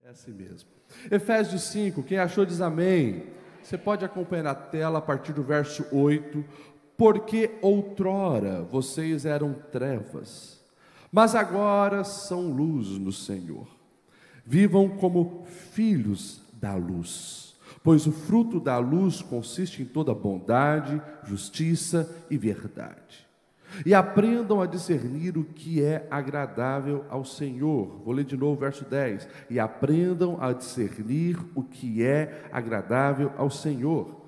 É assim mesmo. Efésios 5, quem achou diz amém. Você pode acompanhar na tela a partir do verso 8. Porque outrora vocês eram trevas, mas agora são luz no Senhor. Vivam como filhos da luz, pois o fruto da luz consiste em toda bondade, justiça e verdade. E aprendam a discernir o que é agradável ao Senhor. Vou ler de novo o verso 10. E aprendam a discernir o que é agradável ao Senhor.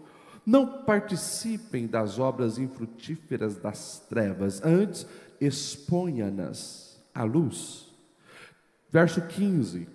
Não participem das obras infrutíferas das trevas, antes exponha-nas à luz. Verso 15.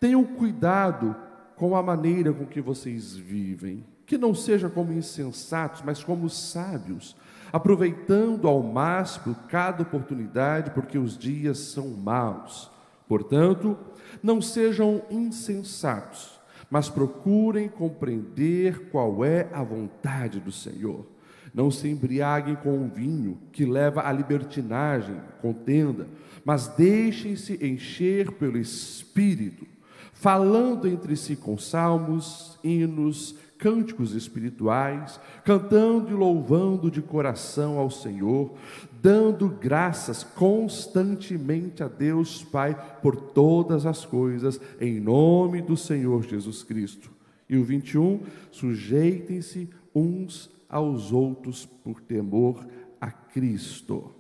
Tenham cuidado com a maneira com que vocês vivem, que não seja como insensatos, mas como sábios, aproveitando ao máximo cada oportunidade, porque os dias são maus. Portanto, não sejam insensatos, mas procurem compreender qual é a vontade do Senhor. Não se embriaguem com o vinho, que leva à libertinagem, contenda, mas deixem-se encher pelo Espírito, falando entre si com salmos, hinos, cânticos espirituais, cantando e louvando de coração ao Senhor, dando graças constantemente a Deus Pai por todas as coisas, em nome do Senhor Jesus Cristo. E o 21, sujeitem-se uns aos outros por temor a Cristo.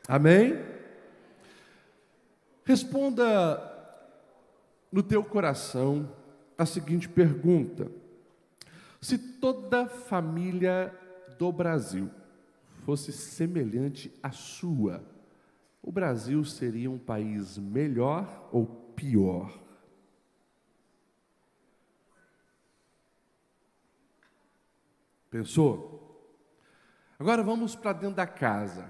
Amém? Responda no teu coração a seguinte pergunta: se toda família do Brasil fosse semelhante à sua, o Brasil seria um país melhor ou pior? Pensou? Agora vamos para dentro da casa.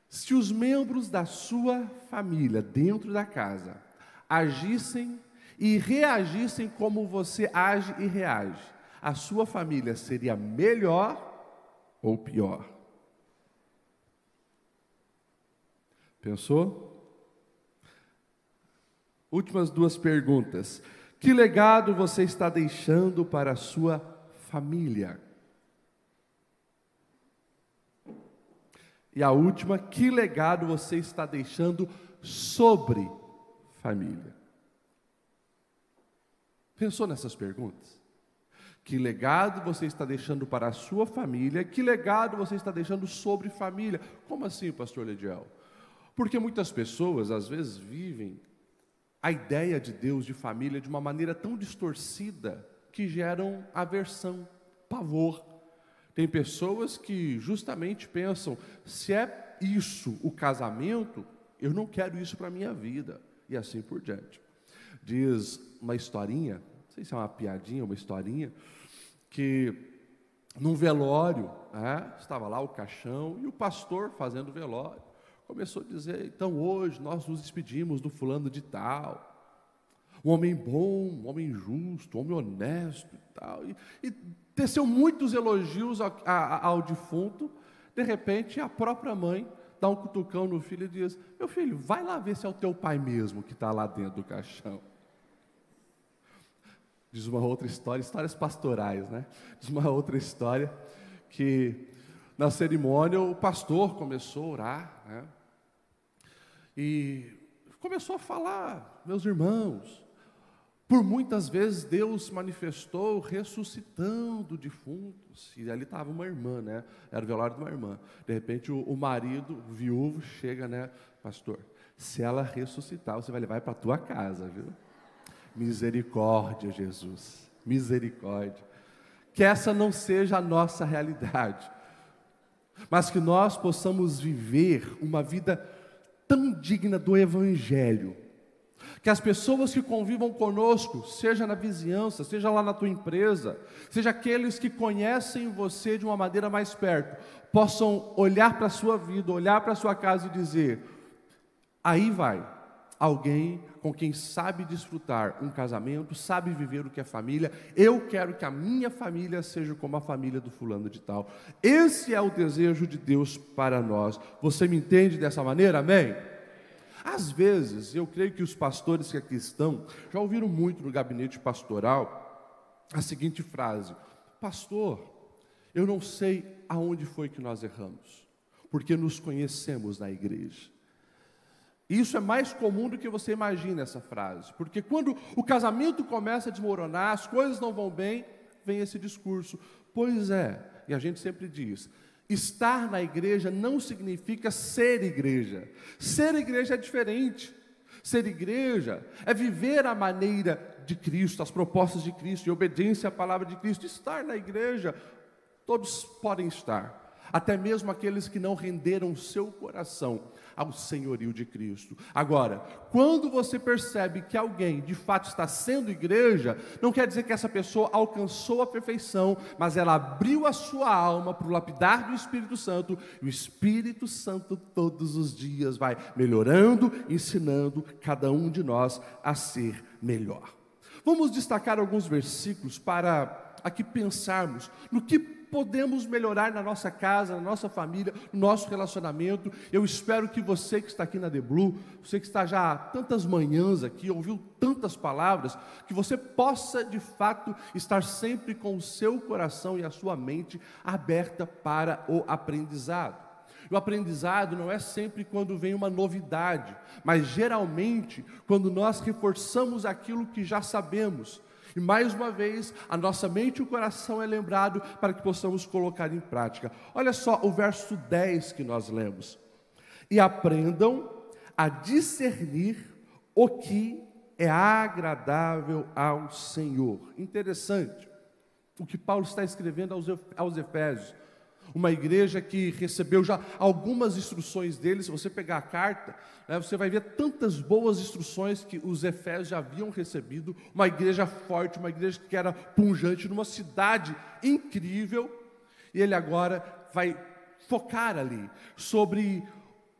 Se os membros da sua família, dentro da casa, agissem e reagissem como você age e reage, a sua família seria melhor ou pior? Pensou? Últimas duas perguntas. Que legado você está deixando para a sua família? E a última, que legado você está deixando sobre família? Pensou nessas perguntas? Que legado você está deixando para a sua família? Que legado você está deixando sobre família? Como assim, pastor Lediel? Porque muitas pessoas, às vezes, vivem a ideia de Deus, de família, de uma maneira tão distorcida, que geram aversão, pavor. Tem pessoas que justamente pensam, se é isso o casamento, eu não quero isso para a minha vida, e assim por diante. Diz uma historinha, não sei se é uma piadinha ou uma historinha, que num velório, estava lá o caixão e o pastor fazendo o velório, começou a dizer, então hoje nós nos despedimos do fulano de tal, um homem bom, um homem justo, um homem honesto e tal, e teceu muitos elogios ao defunto. De repente a própria mãe dá um cutucão no filho e diz, meu filho, vai lá ver se é o teu pai mesmo que está lá dentro do caixão. Diz uma outra história, histórias pastorais, né? Diz uma outra história que na cerimônia o pastor começou a orar, né? E começou a falar, meus irmãos, por muitas vezes Deus manifestou ressuscitando defuntos, e ali estava uma irmã, né? Era o velório de uma irmã. De repente o marido, o viúvo, chega, né? Pastor, se ela ressuscitar, você vai levar para a tua casa, viu? Misericórdia, Jesus, misericórdia. Que essa não seja a nossa realidade, mas que nós possamos viver uma vida tão digna do Evangelho, que as pessoas que convivam conosco, seja na vizinhança, seja lá na tua empresa, seja aqueles que conhecem você de uma maneira mais perto, possam olhar para a sua vida, olhar para a sua casa e dizer, aí vai alguém com quem sabe desfrutar um casamento, sabe viver o que é família. Eu quero que a minha família seja como a família do fulano de tal. Esse é o desejo de Deus para nós. Você me entende dessa maneira? Amém? Às vezes, eu creio que os pastores que aqui estão já ouviram muito no gabinete pastoral a seguinte frase: pastor, eu não sei aonde foi que nós erramos, porque nos conhecemos na igreja. Isso é mais comum do que você imagina, essa frase, porque quando o casamento começa a desmoronar, as coisas não vão bem, vem esse discurso. Pois é, e a gente sempre diz, estar na igreja não significa ser igreja. Ser igreja é diferente. Ser igreja é viver a maneira de Cristo, as propostas de Cristo, em obediência à palavra de Cristo. Estar na igreja, todos podem estar, até mesmo aqueles que não renderam o seu coração ao senhorio de Cristo. Agora, quando você percebe que alguém de fato está sendo igreja, não quer dizer que essa pessoa alcançou a perfeição, mas ela abriu a sua alma para o lapidar do Espírito Santo, e o Espírito Santo todos os dias vai melhorando, ensinando cada um de nós a ser melhor. Vamos destacar alguns versículos para aqui pensarmos no que podemos melhorar na nossa casa, na nossa família, no nosso relacionamento. Eu espero que você que está aqui na The Blue, você que está já há tantas manhãs aqui, ouviu tantas palavras, que você possa de fato estar sempre com o seu coração e a sua mente aberta para o aprendizado. O aprendizado não é sempre quando vem uma novidade, mas geralmente quando nós reforçamos aquilo que já sabemos. E mais uma vez, a nossa mente e o coração é lembrado para que possamos colocar em prática. Olha só o verso 10 que nós lemos. E aprendam a discernir o que é agradável ao Senhor. Interessante o que Paulo está escrevendo aos Efésios. Uma igreja que recebeu já algumas instruções dele. Se você pegar a carta, você vai ver tantas boas instruções que os Efésios já haviam recebido. Uma igreja forte, uma igreja que era pujante, numa cidade incrível. E ele agora vai focar ali sobre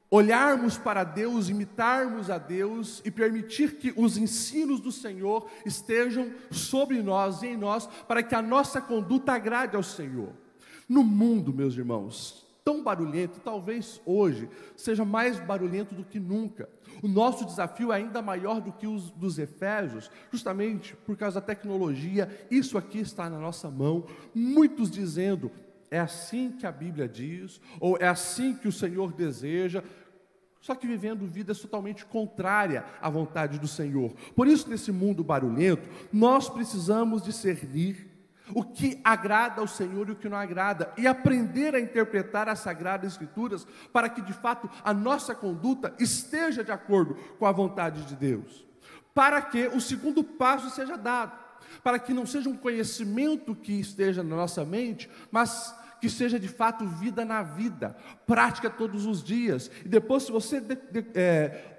olharmos para Deus, imitarmos a Deus e permitir que os ensinos do Senhor estejam sobre nós e em nós, para que a nossa conduta agrade ao Senhor. No mundo, meus irmãos, tão barulhento, talvez hoje seja mais barulhento do que nunca. O nosso desafio é ainda maior do que os dos Efésios, justamente por causa da tecnologia. Isso aqui está na nossa mão, muitos dizendo, é assim que a Bíblia diz, ou é assim que o Senhor deseja, só que vivendo vidas totalmente contrárias à vontade do Senhor. Por isso, nesse mundo barulhento, nós precisamos discernir o que agrada ao Senhor e o que não agrada, e aprender a interpretar as Sagradas Escrituras, para que de fato a nossa conduta esteja de acordo com a vontade de Deus, para que o segundo passo seja dado, para que não seja um conhecimento que esteja na nossa mente, mas que seja de fato vida na vida, prática todos os dias. E depois, se você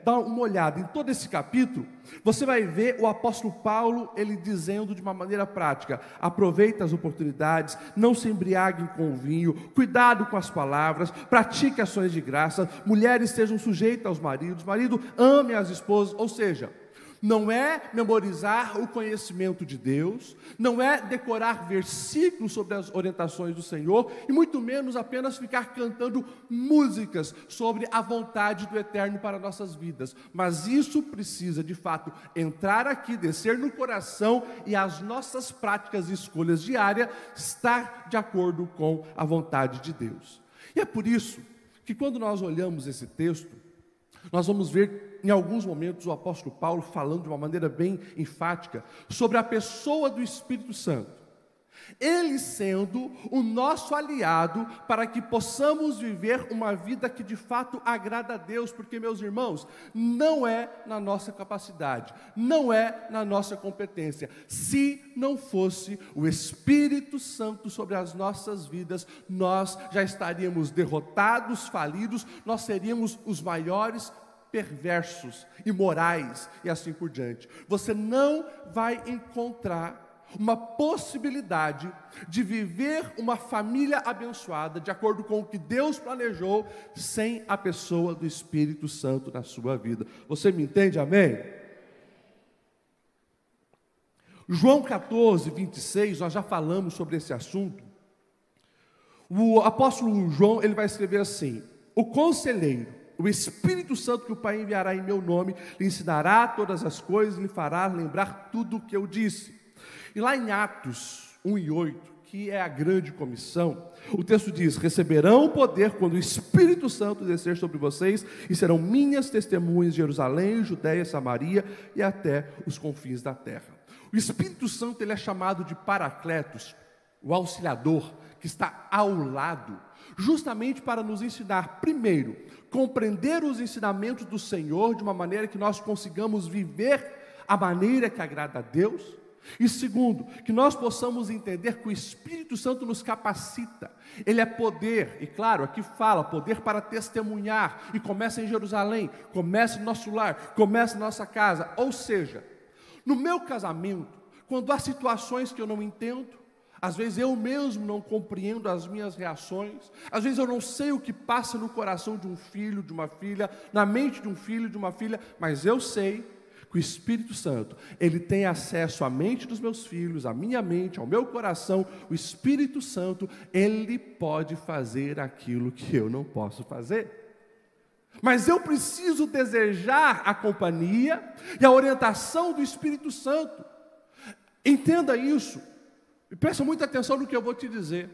dar uma olhada em todo esse capítulo, você vai ver o apóstolo Paulo, ele dizendo de uma maneira prática: aproveite as oportunidades, não se embriaguem com o vinho, cuidado com as palavras, pratique ações de graça, mulheres sejam sujeitas aos maridos, marido ame as esposas. Ou seja, não é memorizar o conhecimento de Deus, não é decorar versículos sobre as orientações do Senhor, e muito menos apenas ficar cantando músicas sobre a vontade do Eterno para nossas vidas. Mas isso precisa, de fato, entrar aqui, descer no coração, e as nossas práticas e escolhas diárias estar de acordo com a vontade de Deus. E é por isso que quando nós olhamos esse texto, nós vamos ver em alguns momentos o apóstolo Paulo falando de uma maneira bem enfática sobre a pessoa do Espírito Santo, ele sendo o nosso aliado para que possamos viver uma vida que de fato agrada a Deus, porque, meus irmãos, não é na nossa capacidade, não é na nossa competência. Se não fosse o Espírito Santo sobre as nossas vidas, nós já estaríamos derrotados, falidos, nós seríamos os maiores perversos, imorais e assim por diante. Você não vai encontrar uma possibilidade de viver uma família abençoada, de acordo com o que Deus planejou, sem a pessoa do Espírito Santo na sua vida. Você me entende, amém? João 14, 26, nós já falamos sobre esse assunto. O apóstolo João, ele vai escrever assim: o conselheiro, o Espírito Santo que o Pai enviará em meu nome, lhe ensinará todas as coisas, lhe fará lembrar tudo o que eu disse. E lá em Atos 1:8, que é a grande comissão, o texto diz: receberão o poder quando o Espírito Santo descer sobre vocês, e serão minhas testemunhas em Jerusalém, Judeia, Samaria e até os confins da terra. O Espírito Santo, ele é chamado de Paracletos, o auxiliador que está ao lado, justamente para nos ensinar, primeiro, compreender os ensinamentos do Senhor de uma maneira que nós consigamos viver a maneira que agrada a Deus, e segundo, que nós possamos entender que o Espírito Santo nos capacita. Ele é poder, e claro, aqui fala, poder para testemunhar, e começa em Jerusalém, começa no nosso lar, começa na nossa casa, ou seja, no meu casamento, quando há situações que eu não entendo, às vezes eu mesmo não compreendo as minhas reações, às vezes eu não sei o que passa no coração de um filho, de uma filha, na mente de um filho, de uma filha, mas eu sei que o Espírito Santo, ele tem acesso à mente dos meus filhos, à minha mente, ao meu coração. O Espírito Santo, ele pode fazer aquilo que eu não posso fazer. Mas eu preciso desejar a companhia e a orientação do Espírito Santo. Entenda isso. E presta muita atenção no que eu vou te dizer.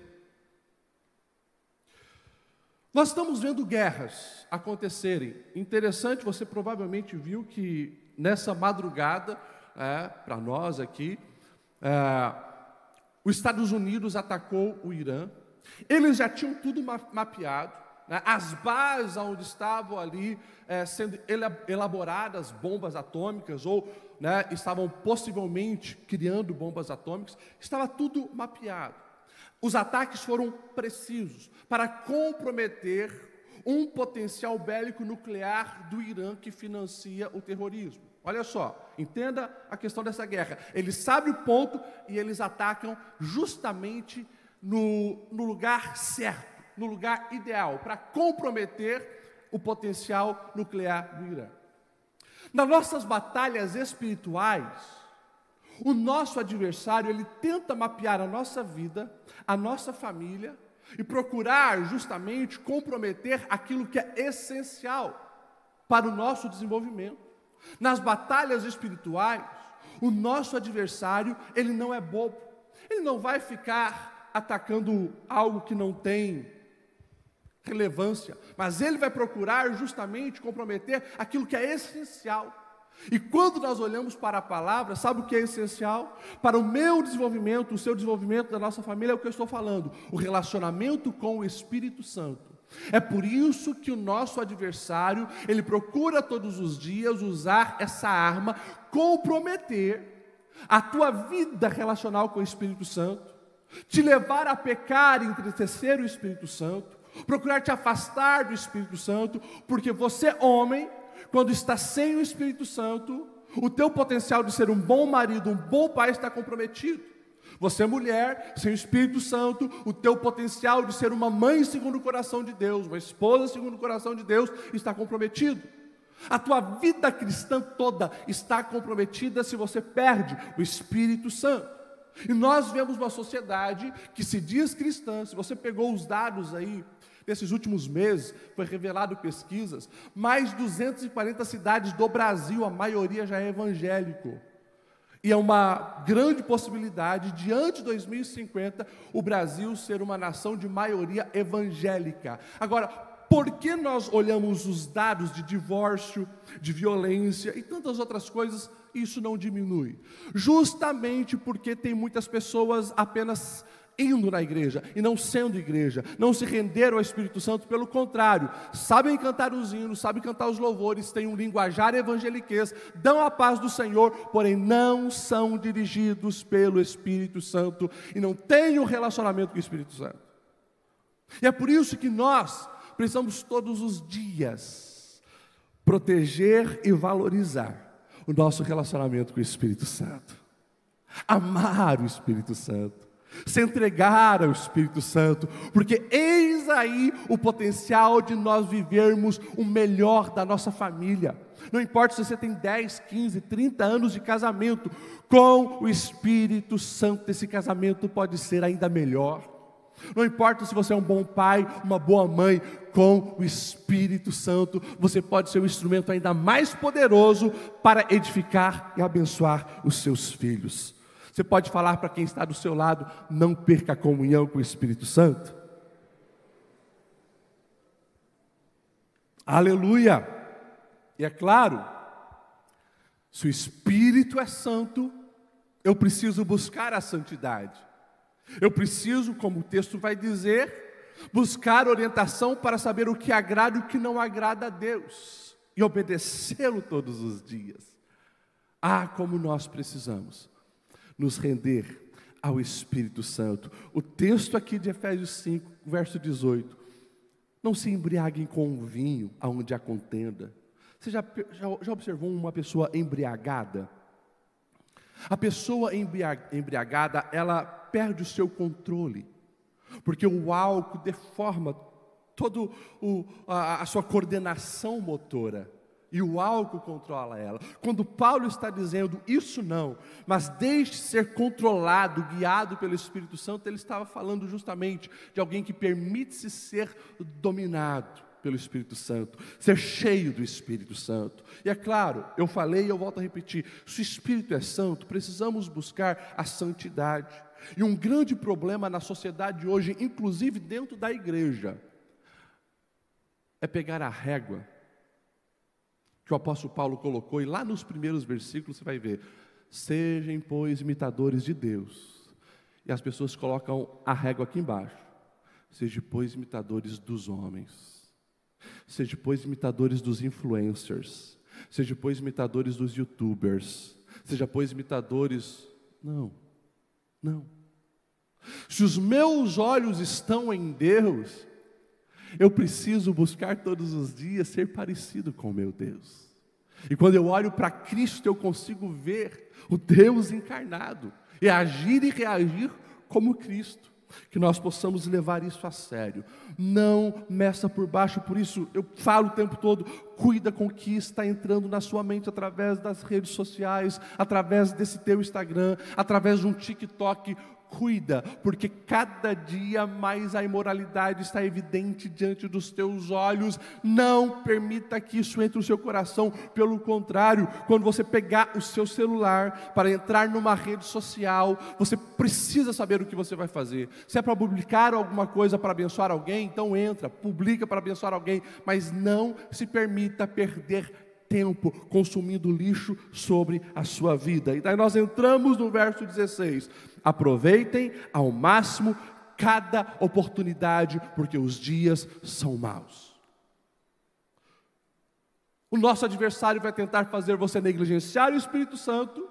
Nós estamos vendo guerras acontecerem. Interessante, você provavelmente viu que nessa madrugada, para nós aqui, os Estados Unidos atacou o Irã. Eles já tinham tudo mapeado, né? As bases onde estavam ali sendo elaboradas bombas atômicas, ou estavam possivelmente criando bombas atômicas, estava tudo mapeado. Os ataques foram precisos para comprometer um potencial bélico nuclear do Irã que financia o terrorismo. Olha só, entenda a questão dessa guerra. Eles sabem o ponto e eles atacam justamente no lugar certo, no lugar ideal, para comprometer o potencial nuclear do Irã. Nas nossas batalhas espirituais, o nosso adversário, ele tenta mapear a nossa vida, a nossa família, e procurar justamente comprometer aquilo que é essencial para o nosso desenvolvimento. Nas batalhas espirituais, o nosso adversário, ele não é bobo. Ele não vai ficar atacando algo que não tem relevância, mas ele vai procurar justamente comprometer aquilo que é essencial. E quando nós olhamos para a palavra, sabe o que é essencial? Para o meu desenvolvimento, o seu desenvolvimento da nossa família, é o que eu estou falando, o relacionamento com o Espírito Santo. É por isso que o nosso adversário, ele procura todos os dias usar essa arma, comprometer a tua vida relacional com o Espírito Santo, te levar a pecar e entristecer o Espírito Santo, procurar te afastar do Espírito Santo, porque você, homem, quando está sem o Espírito Santo, o teu potencial de ser um bom marido, um bom pai está comprometido. Você, mulher, sem o Espírito Santo, o teu potencial de ser uma mãe segundo o coração de Deus, uma esposa segundo o coração de Deus, está comprometido. A tua vida cristã toda está comprometida se você perde o Espírito Santo. E nós vemos uma sociedade que se diz cristã. Se você pegou os dados aí, nesses últimos meses, foi revelado pesquisas, mais de 240 cidades do Brasil, a maioria já é evangélico. E é uma grande possibilidade, diante de 2050, o Brasil ser uma nação de maioria evangélica. Agora, por que nós olhamos os dados de divórcio, de violência e tantas outras coisas, isso não diminui? Justamente porque tem muitas pessoas apenas indo na igreja e não sendo igreja, não se renderam ao Espírito Santo, pelo contrário, sabem cantar os hinos, sabem cantar os louvores, têm um linguajar evangeliquez, dão a paz do Senhor, porém não são dirigidos pelo Espírito Santo e não têm um relacionamento com o Espírito Santo. E é por isso que nós precisamos todos os dias proteger e valorizar o nosso relacionamento com o Espírito Santo, amar o Espírito Santo, se entregar ao Espírito Santo, porque eis aí o potencial de nós vivermos o melhor da nossa família. Não importa se você tem 10, 15, 30 anos de casamento, com o Espírito Santo esse casamento pode ser ainda melhor. Não importa se você é um bom pai, uma boa mãe, com o Espírito Santo, você pode ser um instrumento ainda mais poderoso para edificar e abençoar os seus filhos. Você pode falar para quem está do seu lado: não perca a comunhão com o Espírito Santo. Aleluia! E é claro, se o Espírito é santo, eu preciso buscar a santidade. Eu preciso, como o texto vai dizer, buscar orientação para saber o que agrada e o que não agrada a Deus, e obedecê-lo todos os dias. Ah, como nós precisamos nos render ao Espírito Santo. O texto aqui de Efésios 5, verso 18. Não se embriaguem com vinho, aonde há contenda. Você já observou uma pessoa embriagada? A pessoa embriagada, ela perde o seu controle, porque o álcool deforma toda a sua coordenação motora, e o álcool controla ela. Quando Paulo está dizendo isso não, mas deixe ser controlado, guiado pelo Espírito Santo, ele estava falando justamente de alguém que permite-se ser dominado pelo Espírito Santo, ser cheio do Espírito Santo. E é claro, eu falei e eu volto a repetir, se o Espírito é santo, precisamos buscar a santidade. E um grande problema na sociedade hoje, inclusive dentro da igreja, é pegar a régua que o apóstolo Paulo colocou, e lá nos primeiros versículos você vai ver: sejam, pois, imitadores de Deus. E as pessoas colocam a régua aqui embaixo: sejam, pois, imitadores dos homens. Sejam, pois, imitadores dos influencers. Sejam, pois, imitadores dos youtubers. Sejam, pois, imitadores... Não. Se os meus olhos estão em Deus, eu preciso buscar todos os dias ser parecido com o meu Deus. E quando eu olho para Cristo, eu consigo ver o Deus encarnado, e agir e reagir como Cristo. Que nós possamos levar isso a sério. Não meça por baixo. Por isso eu falo o tempo todo: cuida com o que está entrando na sua mente através das redes sociais, através desse teu Instagram, através de um TikTok. Cuida, porque cada dia mais a imoralidade está evidente diante dos teus olhos. Não permita que isso entre no seu coração. Pelo contrário, quando você pegar o seu celular para entrar numa rede social, você precisa saber o que você vai fazer. Se é para publicar alguma coisa para abençoar alguém, então entra, publica para abençoar alguém, mas não se permita perder tempo consumindo lixo sobre a sua vida. E daí nós entramos no verso 16: aproveitem ao máximo cada oportunidade, porque os dias são maus. O nosso adversário vai tentar fazer você negligenciar o Espírito Santo,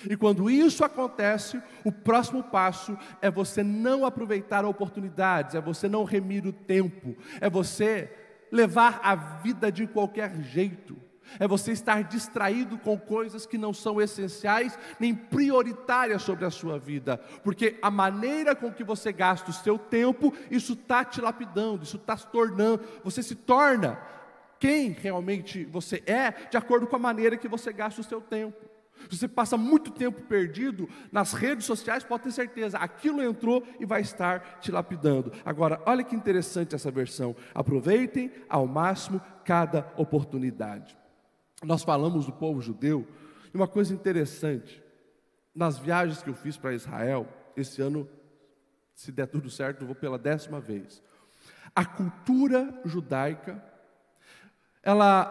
e quando isso acontece, o próximo passo é você não aproveitar oportunidades, é você não remir o tempo, é você levar a vida de qualquer jeito. É você estar distraído com coisas que não são essenciais nem prioritárias sobre a sua vida, porque a maneira com que você gasta o seu tempo, isso está te lapidando, isso está se tornando, você se torna quem realmente você é, de acordo com a maneira que você gasta o seu tempo. Se você passa muito tempo perdido nas redes sociais, pode ter certeza, aquilo entrou e vai estar te lapidando. Agora, olha que interessante essa versão: aproveitem ao máximo cada oportunidade. Nós falamos do povo judeu, e uma coisa interessante, nas viagens que eu fiz para Israel, esse ano, se der tudo certo, eu vou pela 10ª vez. A cultura judaica, ela,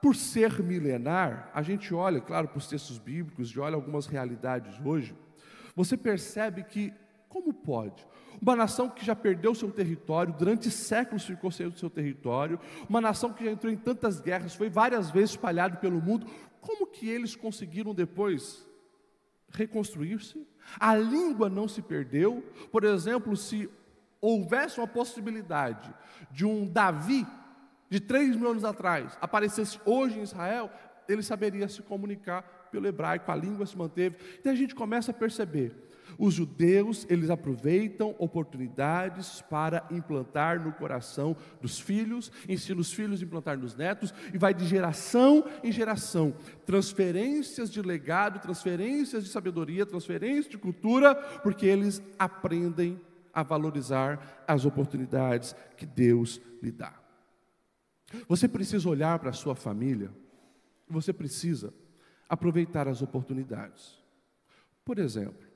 por ser milenar, a gente olha, claro, para os textos bíblicos, e olha algumas realidades hoje, você percebe que, como pode? Uma nação que já perdeu seu território, durante séculos ficou sem o seu território, uma nação que já entrou em tantas guerras, foi várias vezes espalhado pelo mundo, como que eles conseguiram depois reconstruir-se? A língua não se perdeu. Por exemplo, se houvesse uma possibilidade de um Davi, de 3.000 anos atrás, aparecesse hoje em Israel, ele saberia se comunicar pelo hebraico, a língua se manteve. Então a gente começa a perceber, os judeus, eles aproveitam oportunidades para implantar no coração dos filhos, ensinam os filhos a implantar nos netos, e vai de geração em geração, transferências de legado, transferências de sabedoria, transferências de cultura, porque eles aprendem a valorizar as oportunidades que Deus lhe dá. Você precisa olhar para a sua família, você precisa aproveitar as oportunidades. Por exemplo,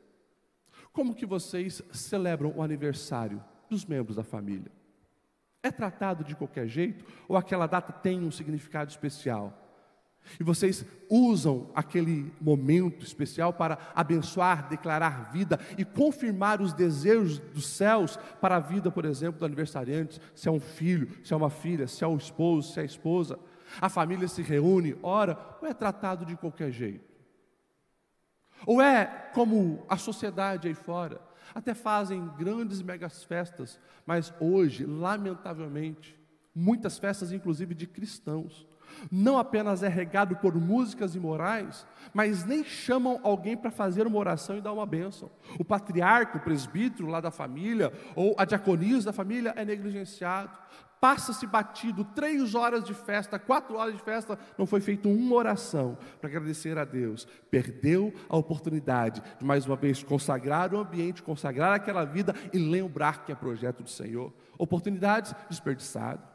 como que vocês celebram o aniversário dos membros da família? É tratado de qualquer jeito ou aquela data tem um significado especial? E vocês usam aquele momento especial para abençoar, declarar vida e confirmar os desejos dos céus para a vida, por exemplo, do aniversariante, se é um filho, se é uma filha, se é o esposo, se é a esposa. A família se reúne, ora, ou é tratado de qualquer jeito? Ou é como a sociedade aí fora, até fazem grandes megas festas, mas hoje, lamentavelmente, muitas festas, inclusive de cristãos, não apenas é regado por músicas imorais, mas nem chamam alguém para fazer uma oração e dar uma bênção. O patriarca, o presbítero lá da família, ou a diaconisa da família é negligenciado. Passa-se batido 3 horas de festa, 4 horas de festa, não foi feita uma oração para agradecer a Deus. Perdeu a oportunidade de mais uma vez consagrar o ambiente, consagrar aquela vida e lembrar que é projeto do Senhor. Oportunidades desperdiçadas.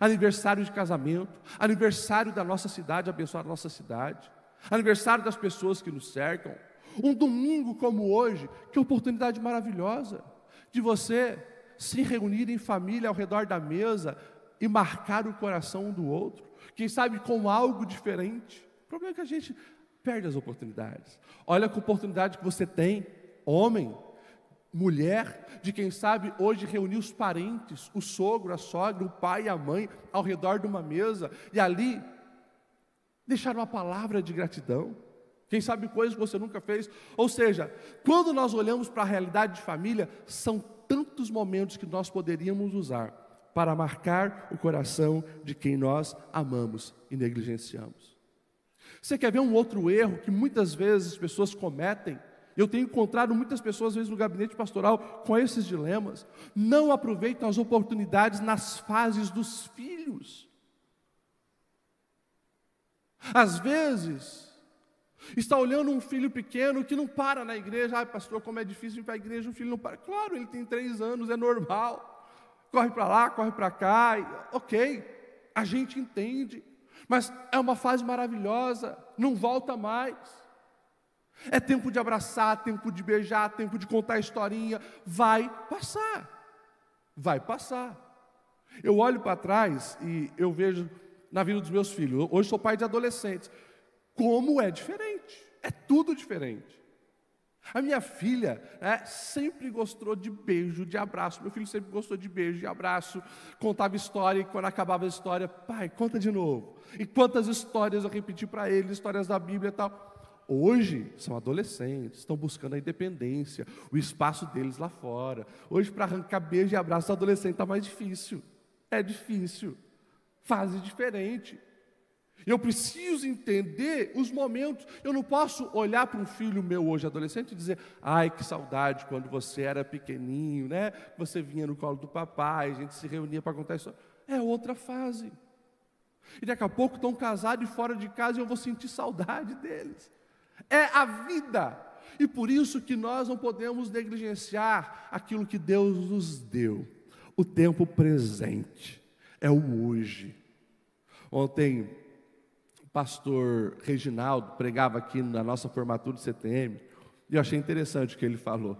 Aniversário de casamento, aniversário da nossa cidade, abençoar a nossa cidade, aniversário das pessoas que nos cercam. Um domingo como hoje, que oportunidade maravilhosa de você se reunir em família ao redor da mesa e marcar o coração um do outro, quem sabe com algo diferente. O problema é que a gente perde as oportunidades. Olha que oportunidade que você tem, homem, mulher, de quem sabe hoje reunir os parentes, o sogro, a sogra, o pai e a mãe ao redor de uma mesa e ali deixar uma palavra de gratidão. Quem sabe coisas que você nunca fez. Ou seja, quando nós olhamos para a realidade de família, são tantos momentos que nós poderíamos usar para marcar o coração de quem nós amamos e negligenciamos. Você quer ver um outro erro que muitas vezes as pessoas cometem? Eu tenho encontrado muitas pessoas, às vezes, no gabinete pastoral com esses dilemas. Não aproveitam as oportunidades nas fases dos filhos. Às vezes, está olhando um filho pequeno que não para na igreja. Ah, pastor, como é difícil ir para a igreja, o filho não para. Claro, ele tem 3 anos, é normal. Corre para lá, corre para cá. Ok, a gente entende. Mas é uma fase maravilhosa, não volta mais. É tempo de abraçar, tempo de beijar, tempo de contar a historinha. Vai passar. Vai passar. Eu olho para trás e eu vejo na vida dos meus filhos. Hoje sou pai de adolescentes. Como é diferente. É tudo diferente. A minha filha sempre gostou de beijo, de abraço. Meu filho sempre gostou de beijo, de abraço. Contava história e quando acabava a história, pai, conta de novo. E quantas histórias eu repeti para ele, histórias da Bíblia e tal. Hoje são adolescentes, estão buscando a independência, o espaço deles lá fora. Hoje para arrancar beijo e abraço do adolescente está mais difícil. É difícil. Fase diferente. Eu preciso entender os momentos. Eu não posso olhar para um filho meu hoje adolescente e dizer: ai, que saudade quando você era pequenininho, né? Você vinha no colo do papai, a gente se reunia para contar isso. É outra fase. E daqui a pouco estão casados e fora de casa e eu vou sentir saudade deles. É a vida. E por isso que nós não podemos negligenciar aquilo que Deus nos deu. O tempo presente. É o hoje. Ontem, o pastor Reginaldo pregava aqui na nossa formatura de CTM. E eu achei interessante o que ele falou.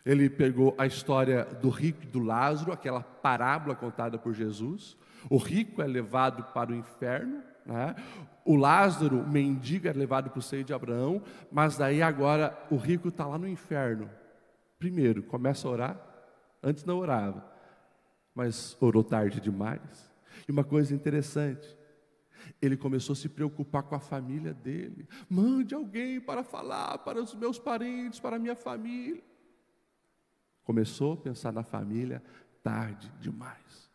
Ele pegou a história do rico e do Lázaro, aquela parábola contada por Jesus. O rico é levado para o inferno, né? O Lázaro, o mendigo, é levado para o seio de Abraão, mas daí agora o rico está lá no inferno. Primeiro, começa a orar, antes não orava, mas orou tarde demais. E uma coisa interessante, ele começou a se preocupar com a família dele. Mande alguém para falar para os meus parentes, para a minha família. Começou a pensar na família tarde demais.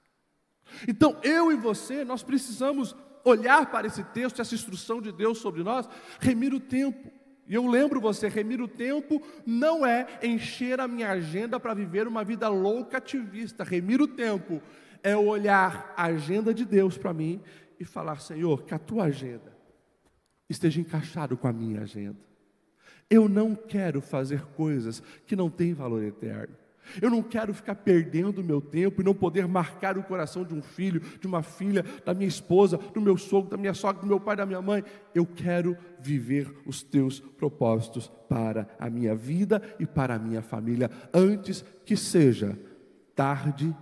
Então, eu e você, nós precisamos olhar para esse texto, essa instrução de Deus sobre nós, remir o tempo. E eu lembro você, remir o tempo não é encher a minha agenda para viver uma vida louca ativista. Remir o tempo é olhar a agenda de Deus para mim e falar: Senhor, que a tua agenda esteja encaixada com a minha agenda. Eu não quero fazer coisas que não têm valor eterno. Eu não quero ficar perdendo o meu tempo e não poder marcar o coração de um filho, de uma filha, da minha esposa, do meu sogro, da minha sogra, do meu pai, da minha mãe. Eu quero viver os teus propósitos para a minha vida e para a minha família, antes que seja tarde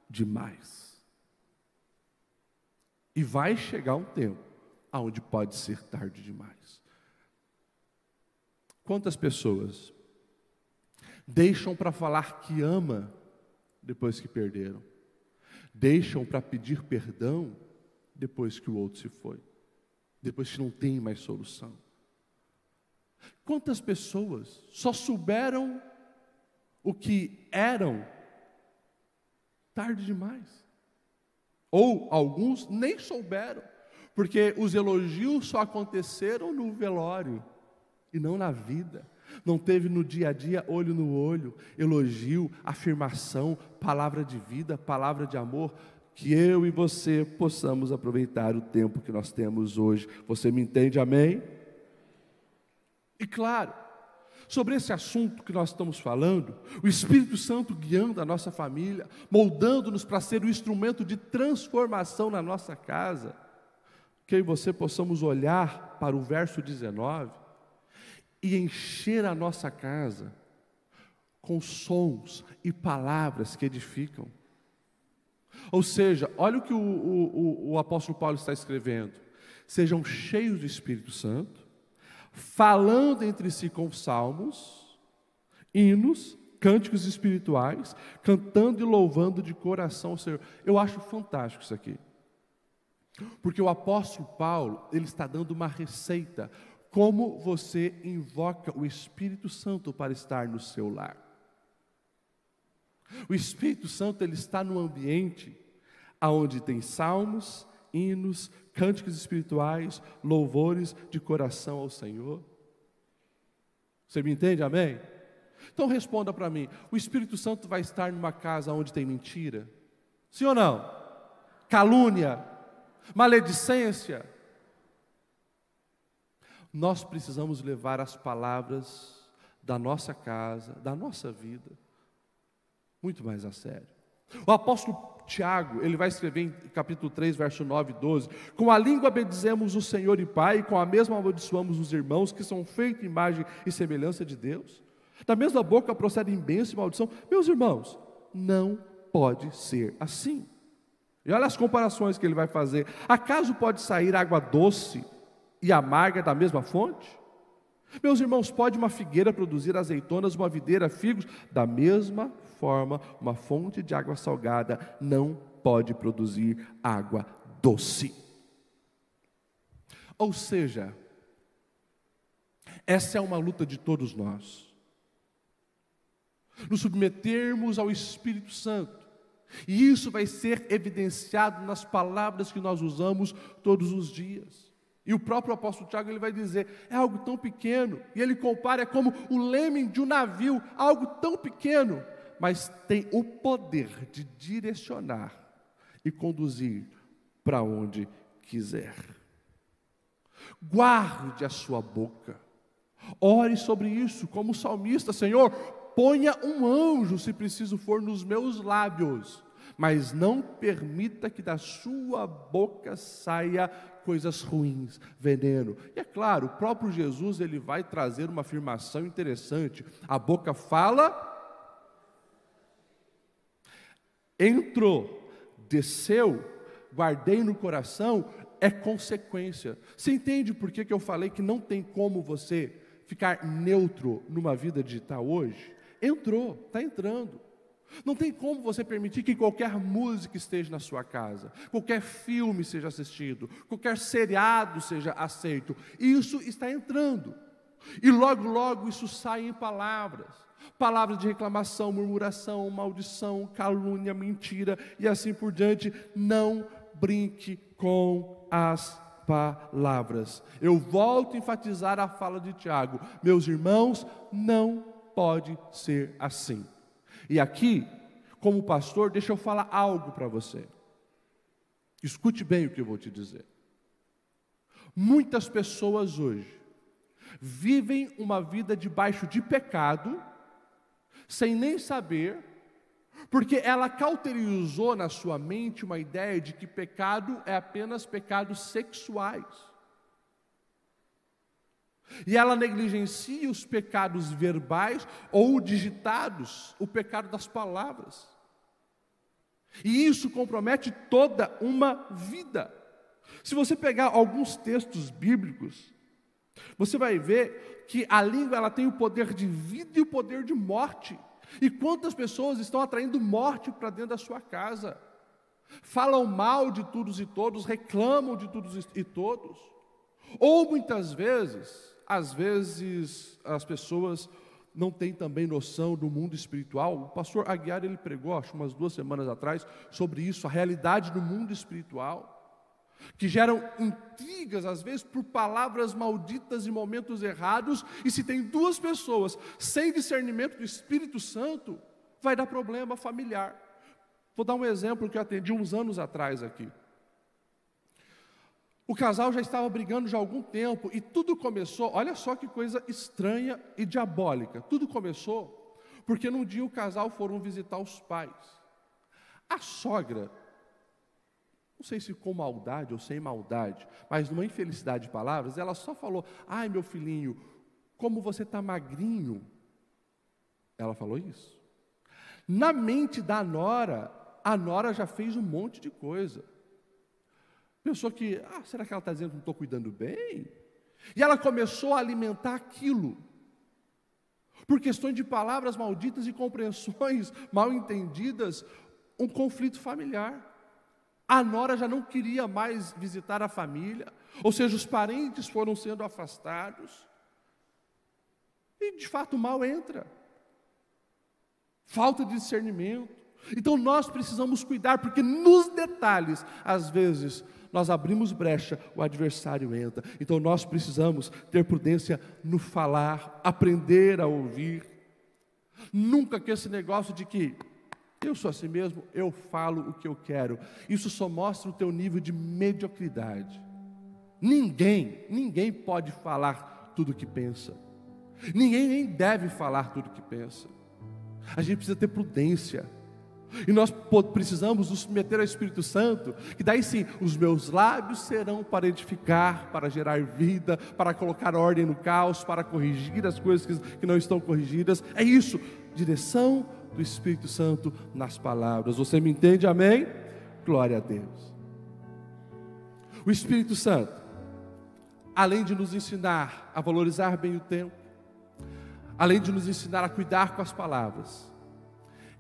demais. E vai chegar um tempo onde pode ser tarde demais. Quantas pessoas deixam para falar que ama depois que perderam? Deixam para pedir perdão depois que o outro se foi, depois que não tem mais solução? Quantas pessoas só souberam o que eram tarde demais? Ou alguns nem souberam, porque os elogios só aconteceram no velório e não na vida. Não teve no dia a dia, olho no olho, elogio, afirmação, palavra de vida, palavra de amor. Que eu e você possamos aproveitar o tempo que nós temos hoje. Você me entende, amém? E claro, sobre esse assunto que nós estamos falando, o Espírito Santo guiando a nossa família, moldando-nos para ser o instrumento de transformação na nossa casa, que eu e você possamos olhar para o verso 19 e encher a nossa casa com sons e palavras que edificam. Ou seja, olha o que o apóstolo Paulo está escrevendo: sejam cheios do Espírito Santo, falando entre si com salmos, hinos, cânticos espirituais, cantando e louvando de coração ao Senhor. Eu acho fantástico isso aqui, porque o apóstolo Paulo, ele está dando uma receita, como você invoca o Espírito Santo para estar no seu lar. O Espírito Santo, ele está no ambiente onde tem salmos, hinos, cânticos espirituais, louvores de coração ao Senhor. Você me entende, amém? Então responda para mim: o Espírito Santo vai estar numa casa onde tem mentira? Sim ou não? Calúnia, maledicência? Nós precisamos levar as palavras da nossa casa, da nossa vida, muito mais a sério. O apóstolo Tiago, ele vai escrever em capítulo 3, verso 9 e 12: com a língua bendizemos o Senhor e Pai, e com a mesma amaldiçoamos os irmãos que são feitos em imagem e semelhança de Deus. Da mesma boca procedem bênção e maldição. Meus irmãos, não pode ser assim. E olha as comparações que ele vai fazer. Acaso pode sair água doce e amarga da mesma fonte? Meus irmãos, pode uma figueira produzir azeitonas, uma videira figos? Da mesma forma, uma fonte de água salgada não pode produzir água doce. Ou seja, essa é uma luta de todos nós, nos submetermos ao Espírito Santo, e isso vai ser evidenciado nas palavras que nós usamos todos os dias. E o próprio apóstolo Tiago, ele vai dizer, é algo tão pequeno, e ele compara como o leme de um navio, algo tão pequeno, mas tem o poder de direcionar e conduzir para onde quiser. Guarde a sua boca, ore sobre isso como salmista: Senhor, ponha um anjo, se preciso for, nos meus lábios, mas não permita que da sua boca saia coisas ruins, veneno. E é claro, o próprio Jesus, ele vai trazer uma afirmação interessante: a boca fala, entrou, desceu, guardei no coração, é consequência. Você entende por que eu falei que não tem como você ficar neutro numa vida digital hoje? Entrou, está entrando. Não tem como você permitir que qualquer música esteja na sua casa, qualquer filme seja assistido, qualquer seriado seja aceito. Isso está entrando. E logo, logo isso sai em palavras. Palavras de reclamação, murmuração, maldição, calúnia, mentira e assim por diante. Não brinque com as palavras. Eu volto a enfatizar a fala de Tiago: meus irmãos, não pode ser assim. E aqui, como pastor, deixa eu falar algo para você. Escute bem o que eu vou te dizer. Muitas pessoas hoje vivem uma vida debaixo de pecado, sem nem saber, porque ela cauterizou na sua mente uma ideia de que pecado é apenas pecados sexuais. E ela negligencia os pecados verbais ou digitados, o pecado das palavras. E isso compromete toda uma vida. Se você pegar alguns textos bíblicos, você vai ver que a língua ela tem o poder de vida e o poder de morte. E quantas pessoas estão atraindo morte para dentro da sua casa? Falam mal de todos e todos, reclamam de todos e todos. Ou muitas vezes, às vezes as pessoas não têm também noção do mundo espiritual. O pastor Aguiar, ele pregou, acho umas 2 semanas atrás, sobre isso, a realidade do mundo espiritual, que geram intrigas, às vezes, por palavras malditas em momentos errados, e se tem 2 pessoas sem discernimento do Espírito Santo, vai dar problema familiar. Vou dar um exemplo que eu atendi uns anos atrás aqui. O casal já estava brigando já há algum tempo, e tudo começou, olha só que coisa estranha e diabólica, tudo começou porque num dia o casal foram visitar os pais. A sogra, não sei se com maldade ou sem maldade, mas numa infelicidade de palavras, ela só falou: ai meu filhinho, como você está magrinho. Ela falou isso. Na mente da nora, a nora já fez um monte de coisa. Pensou que, será que ela está dizendo que não estou cuidando bem? E ela começou a alimentar aquilo. Por questões de palavras malditas e compreensões mal entendidas, um conflito familiar. A nora já não queria mais visitar a família, ou seja, os parentes foram sendo afastados. E de fato o mal entra. Falta de discernimento. Então nós precisamos cuidar, porque nos detalhes, às vezes, nós abrimos brecha, o adversário entra. Então nós precisamos ter prudência no falar, aprender a ouvir. Nunca que esse negócio de que eu sou assim mesmo, eu falo o que eu quero. Isso só mostra o teu nível de mediocridade. Ninguém pode falar tudo o que pensa. Ninguém nem deve falar tudo o que pensa. A gente precisa ter prudência. E nós precisamos nos submeter ao Espírito Santo, que daí sim, os meus lábios serão para edificar, para gerar vida, para colocar ordem no caos, para corrigir as coisas que não estão corrigidas. É isso, direção do Espírito Santo nas palavras. Você me entende? Amém? Glória a Deus. O Espírito Santo, além de nos ensinar a valorizar bem o tempo, além de nos ensinar a cuidar com as palavras,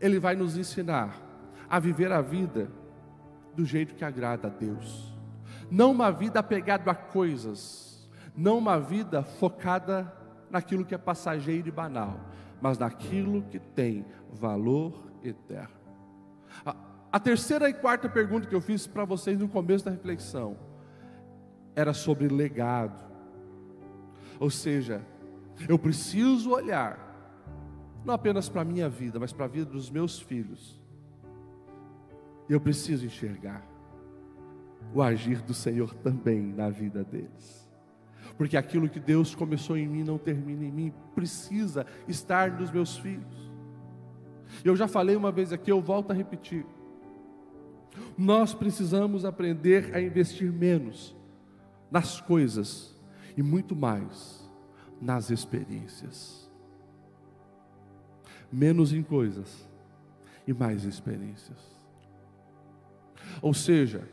Ele vai nos ensinar a viver a vida do jeito que agrada a Deus. Não uma vida apegada a coisas, não uma vida focada naquilo que é passageiro e banal, mas naquilo que tem valor eterno. A terceira e quarta pergunta que eu fiz para vocês no começo da reflexão era sobre legado. Ou seja, eu preciso olhar não apenas para a minha vida, mas para a vida dos meus filhos. Eu preciso enxergar o agir do Senhor também na vida deles. Porque aquilo que Deus começou em mim não termina em mim, precisa estar nos meus filhos. Eu já falei uma vez aqui, eu volto a repetir. Nós precisamos aprender a investir menos nas coisas e muito mais nas experiências. Menos em coisas e mais em experiências. Ou seja,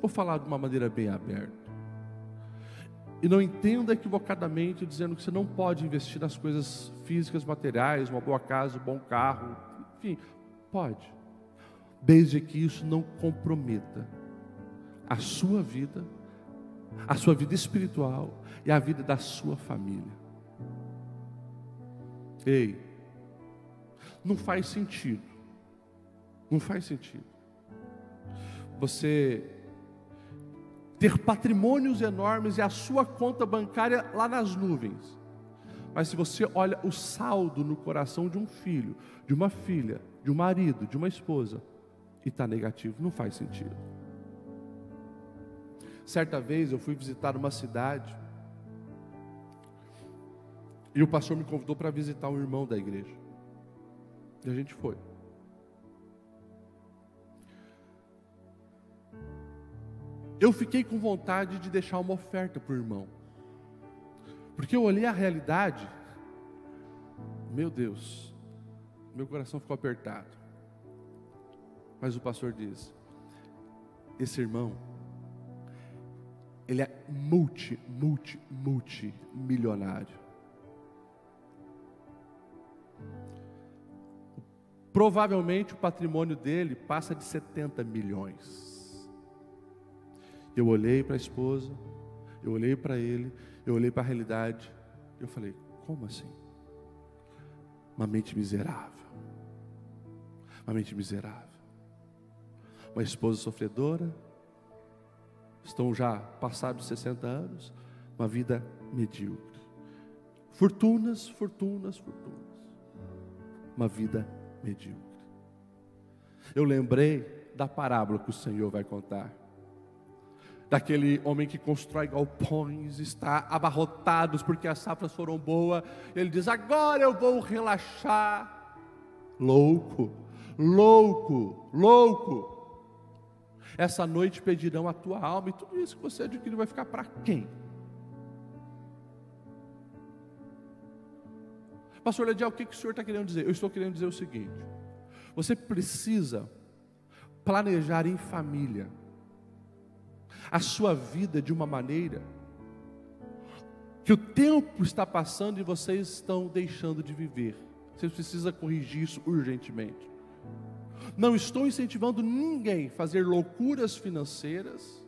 vou falar de uma maneira bem aberta. E não entenda equivocadamente dizendo que você não pode investir nas coisas físicas, materiais, uma boa casa, um bom carro, enfim, pode. Desde que isso não comprometa a sua vida espiritual e a vida da sua família. Ei, não faz sentido. Não faz sentido você ter patrimônios enormes e a sua conta bancária lá nas nuvens, mas se você olha o saldo no coração de um filho, de uma filha, de um marido, de uma esposa, e está negativo, não faz sentido. Certa vez eu fui visitar uma cidade E o pastor me convidou para visitar um irmão da igreja. E a gente foi. Eu fiquei com vontade de deixar uma oferta para o irmão. Porque eu olhei a realidade. Meu Deus, meu coração ficou apertado. Mas o pastor diz: esse irmão, ele é multimilionário. Provavelmente o patrimônio dele passa de 70 milhões. Eu olhei para a esposa, eu olhei para ele, eu olhei para a realidade. Eu falei: como assim? Uma mente miserável. Uma mente miserável. Uma esposa sofredora. Estão já passados 60 anos. Uma vida medíocre. Fortunas. Uma vida medíocre. Eu lembrei da parábola que o Senhor vai contar. Daquele homem que constrói galpões, está abarrotados porque as safras foram boas. Ele diz: agora eu vou relaxar. Louco. Essa noite pedirão a tua alma, e tudo isso que você adquiriu vai ficar para quem? Pastor Ledial, o que o senhor está querendo dizer? Eu estou querendo dizer o seguinte: você precisa planejar em família a sua vida de uma maneira que o tempo está passando e vocês estão deixando de viver. Você precisa corrigir isso urgentemente. Não estou incentivando ninguém a fazer loucuras financeiras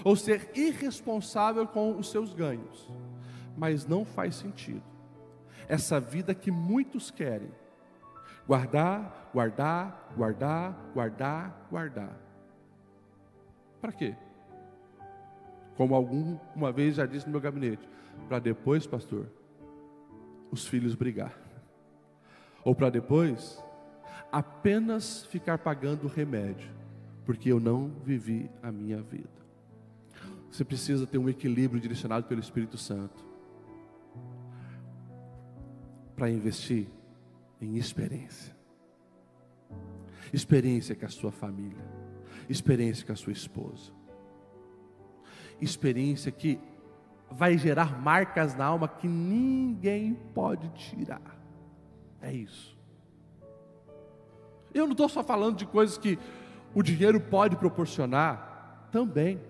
ou ser irresponsável com os seus ganhos, mas não faz sentido essa vida que muitos querem: guardar. Para quê? Como uma vez já disse no meu gabinete: para depois, pastor, os filhos brigar, ou para depois apenas ficar pagando o remédio, porque eu não vivi a minha vida. Você precisa ter um equilíbrio direcionado pelo Espírito Santo para investir em experiência com a sua família, experiência com a sua esposa, experiência que vai gerar marcas na alma que ninguém pode tirar. É isso. Eu não estou só falando de coisas que o dinheiro pode proporcionar, também,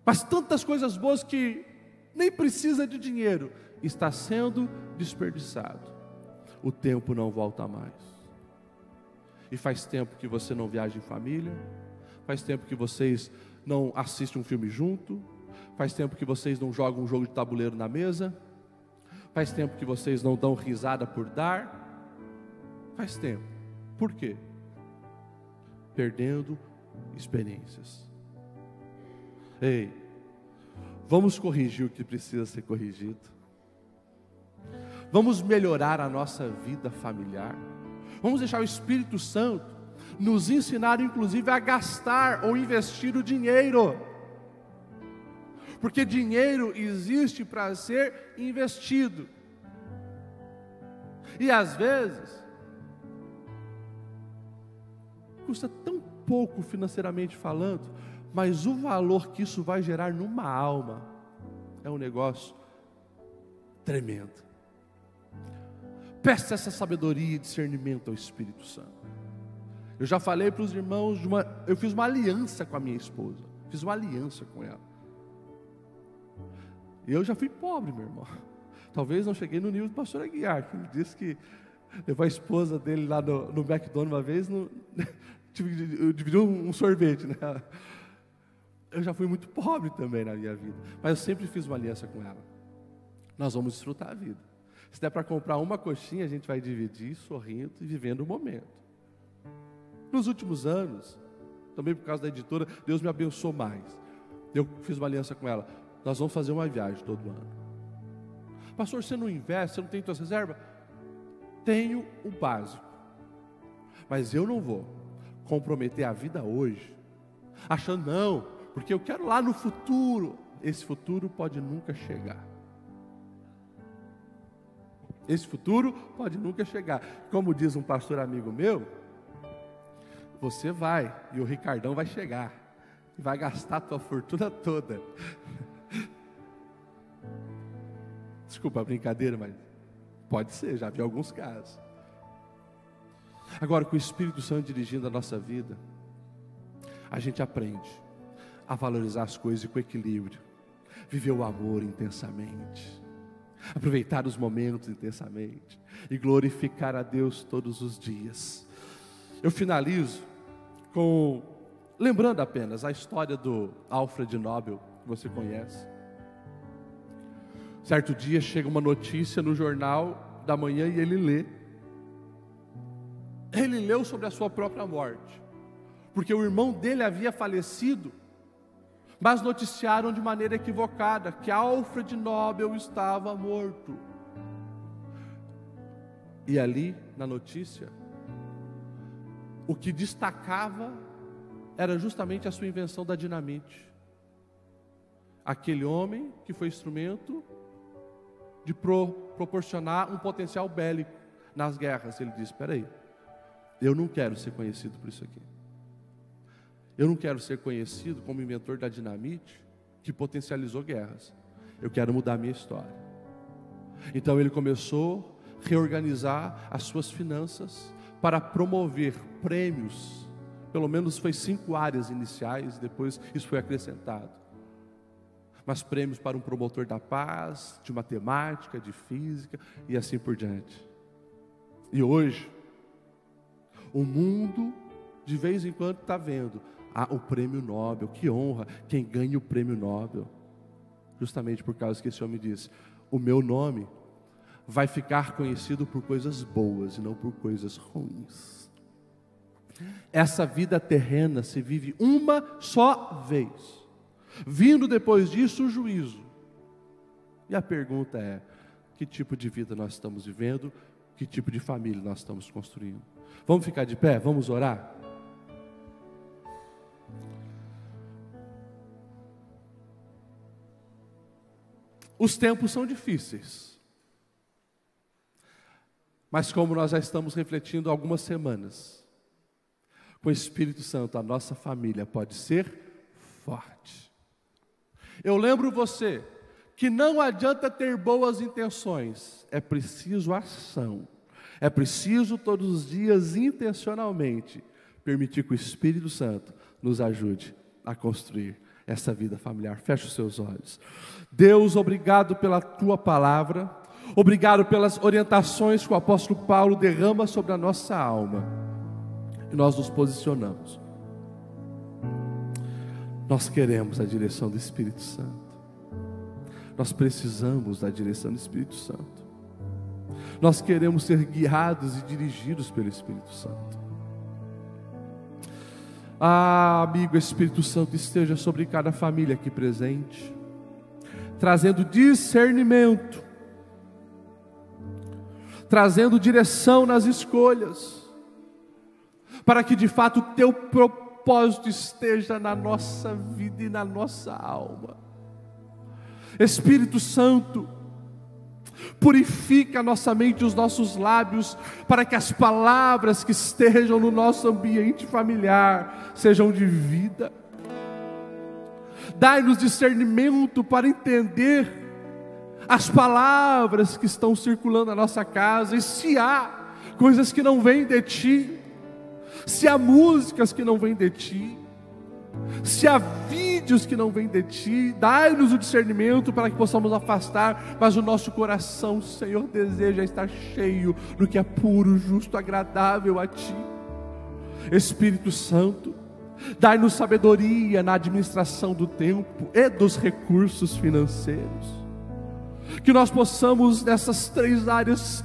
mas tantas coisas boas que nem precisa de dinheiro, está sendo desperdiçado. O tempo não volta mais. E faz tempo que você não viaja em família, faz tempo que vocês não assistem um filme junto, faz tempo que vocês não jogam um jogo de tabuleiro na mesa, faz tempo que vocês não dão risada por dar, faz tempo. Por quê? Perdendo experiências. Ei, vamos corrigir o que precisa ser corrigido. Vamos melhorar a nossa vida familiar. Vamos deixar o Espírito Santo nos ensinar, inclusive, a gastar ou investir o dinheiro. Porque dinheiro existe para ser investido. E às vezes custa tão pouco financeiramente falando, mas o valor que isso vai gerar numa alma é um negócio tremendo. Peça essa sabedoria e discernimento ao Espírito Santo. Eu já falei para os irmãos, eu fiz uma aliança com a minha esposa, fiz uma aliança com ela. Eu já fui pobre, meu irmão. Talvez não cheguei no nível do pastor Aguiar, que ele disse que levou a esposa dele lá no McDonald's uma vez, eu dividi um sorvete, né? Eu já fui muito pobre também na minha vida, mas eu sempre fiz uma aliança com ela. Nós vamos desfrutar a vida. Se der para comprar uma coxinha, a gente vai dividir, sorrindo e vivendo o momento. Nos últimos anos, também por causa da editora, Deus me abençoou mais. Eu fiz uma aliança com ela. Nós vamos fazer uma viagem todo ano. Pastor, você não investe, você não tem suas reservas? Tenho o básico, mas eu não vou comprometer a vida hoje, achando não, porque eu quero lá no futuro. Esse futuro pode nunca chegar. Esse futuro pode nunca chegar. Como diz um pastor amigo meu, você vai e o Ricardão vai chegar e vai gastar a tua fortuna toda. Desculpa a brincadeira, mas pode ser, já vi alguns casos. Agora, com o Espírito Santo dirigindo a nossa vida, a gente aprende a valorizar as coisas com equilíbrio, viver o amor intensamente, aproveitar os momentos intensamente e glorificar a Deus todos os dias. Eu finalizo lembrando apenas a história do Alfred Nobel, que você conhece. Certo dia chega uma notícia no jornal da manhã e ele lê. Ele leu sobre a sua própria morte, porque o irmão dele havia falecido, mas noticiaram de maneira equivocada que Alfred Nobel estava morto. E ali, na notícia, o que destacava era justamente a sua invenção da dinamite. Aquele homem que foi instrumento de proporcionar um potencial bélico nas guerras. Ele disse: espera aí, eu não quero ser conhecido por isso aqui. Eu não quero ser conhecido como inventor da dinamite que potencializou guerras. Eu quero mudar a minha história. Então ele começou a reorganizar as suas finanças para promover prêmios. Pelo menos foi 5 áreas iniciais, depois isso foi acrescentado. Mas prêmios para um promotor da paz, de matemática, de física e assim por diante. E hoje, o mundo de vez em quando está vendo o prêmio Nobel, que honra quem ganha o prêmio Nobel. Justamente por causa que esse homem disse: o meu nome vai ficar conhecido por coisas boas e não por coisas ruins. Essa vida terrena se vive uma só vez, vindo depois disso o juízo. E a pergunta é: que tipo de vida nós estamos vivendo? Que tipo de família nós estamos construindo? Vamos ficar de pé? Vamos orar? Os tempos são difíceis, mas como nós já estamos refletindo há algumas semanas, com o Espírito Santo a nossa família pode ser forte. Eu lembro você que não adianta ter boas intenções, é preciso ação, é preciso todos os dias intencionalmente permitir que o Espírito Santo nos ajude a construir essa vida familiar. Feche os seus olhos. Deus, obrigado pela tua palavra, obrigado pelas orientações que o apóstolo Paulo derrama sobre a nossa alma, e nós nos posicionamos. Nós queremos a direção do Espírito Santo, nós precisamos da direção do Espírito Santo, nós queremos ser guiados e dirigidos pelo Espírito Santo. Amigo, Espírito Santo esteja sobre cada família aqui presente, trazendo discernimento, trazendo direção nas escolhas, para que de fato o teu propósito esteja na nossa vida e na nossa alma. Espírito Santo, purifica a nossa mente e os nossos lábios, para que as palavras que estejam no nosso ambiente familiar sejam de vida. Dai-nos discernimento para entender as palavras que estão circulando na nossa casa, e se há coisas que não vêm de Ti, se há músicas que não vêm de Ti, se há vídeos que não vêm de Ti, dai-nos o discernimento para que possamos afastar, mas o nosso coração, Senhor, deseja estar cheio do que é puro, justo, agradável a Ti. Espírito Santo, dai-nos sabedoria na administração do tempo e dos recursos financeiros, que nós possamos nessas 3 áreas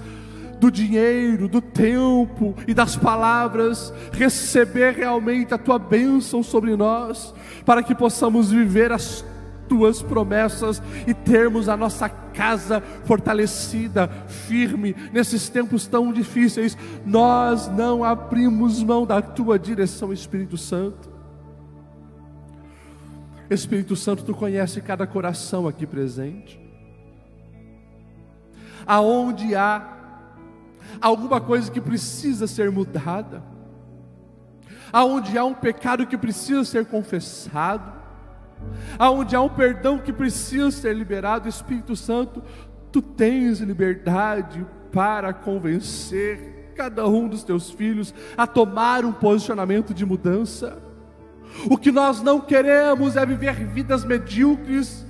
do dinheiro, do tempo e das palavras, receber realmente a Tua bênção sobre nós, para que possamos viver as Tuas promessas e termos a nossa casa fortalecida, firme, nesses tempos tão difíceis. Nós não abrimos mão da Tua direção, Espírito Santo. Espírito Santo, Tu conhece cada coração aqui presente. aonde há alguma coisa que precisa ser mudada, aonde há um pecado que precisa ser confessado, aonde há um perdão que precisa ser liberado, Espírito Santo, Tu tens liberdade para convencer cada um dos Teus filhos a tomar um posicionamento de mudança. O que nós não queremos é viver vidas medíocres,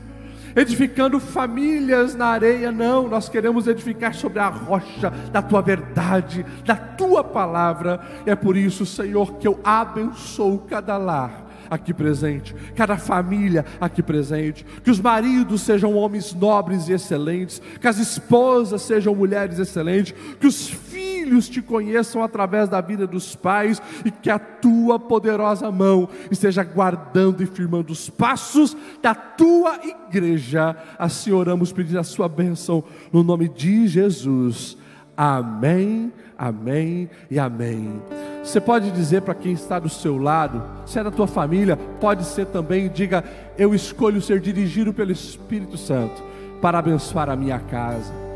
edificando famílias na areia. Não, nós queremos edificar sobre a rocha da Tua verdade, da Tua palavra. E é por isso, Senhor, que eu abençoo cada lar aqui presente, cada família aqui presente, que os maridos sejam homens nobres e excelentes, que as esposas sejam mulheres excelentes, que os filhos Te conheçam através da vida dos pais, e que a Tua poderosa mão esteja guardando e firmando os passos da Tua igreja. Assim oramos pedindo a Sua bênção, no nome de Jesus. Amém, amém e amém. Você pode dizer para quem está do seu lado, se é da tua família, pode ser também, diga: eu escolho ser dirigido pelo Espírito Santo para abençoar a minha casa.